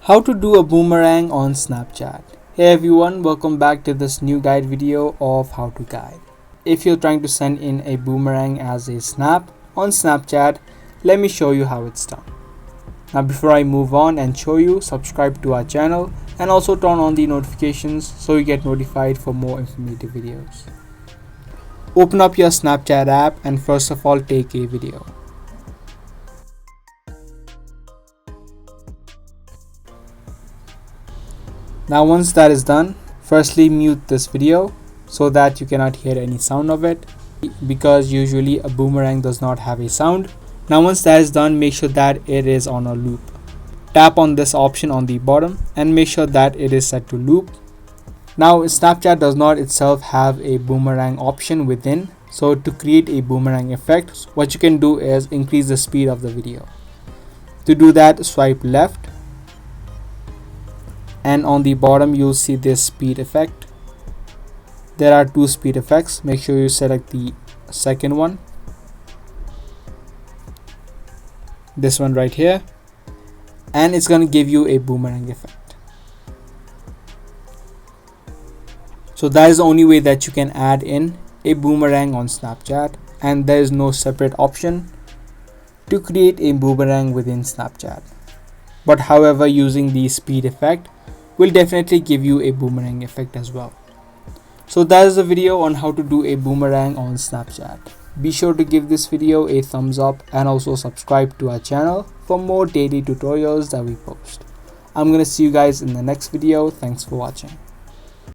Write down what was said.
How to do a boomerang on Snapchat. Hey everyone, welcome back to this new guide video of how to guide. If you're trying to send in a boomerang as a snap on Snapchat, let me show you how it's done. Now before I move on and show you, subscribe to our channel and also turn on the notifications so you get notified for more informative videos. Open up your Snapchat app and first of all take a video. Now once that is done, firstly mute this video so that you cannot hear any sound of it, because usually a boomerang does not have a sound. Now once that is done, make sure that it is on a loop. Tap on this option on the bottom and make sure that it is set to loop. Now Snapchat does not itself have a boomerang option within, so to create a boomerang effect, what you can do is increase the speed of the video. To do that, swipe left, and on the bottom you'll see this speed effect. There are two speed effects. Make sure you select the second one, this one right here, and it's going to give you a boomerang effect. So that is the only way that you can add in a boomerang on Snapchat, and there is no separate option to create a boomerang within Snapchat. But however, using the speed effect will definitely give you a boomerang effect as well. So that is the video on how to do a boomerang on Snapchat. Be sure to give this video a thumbs up and also subscribe to our channel for more daily tutorials that we post. I'm gonna see you guys in the next video. Thanks for watching.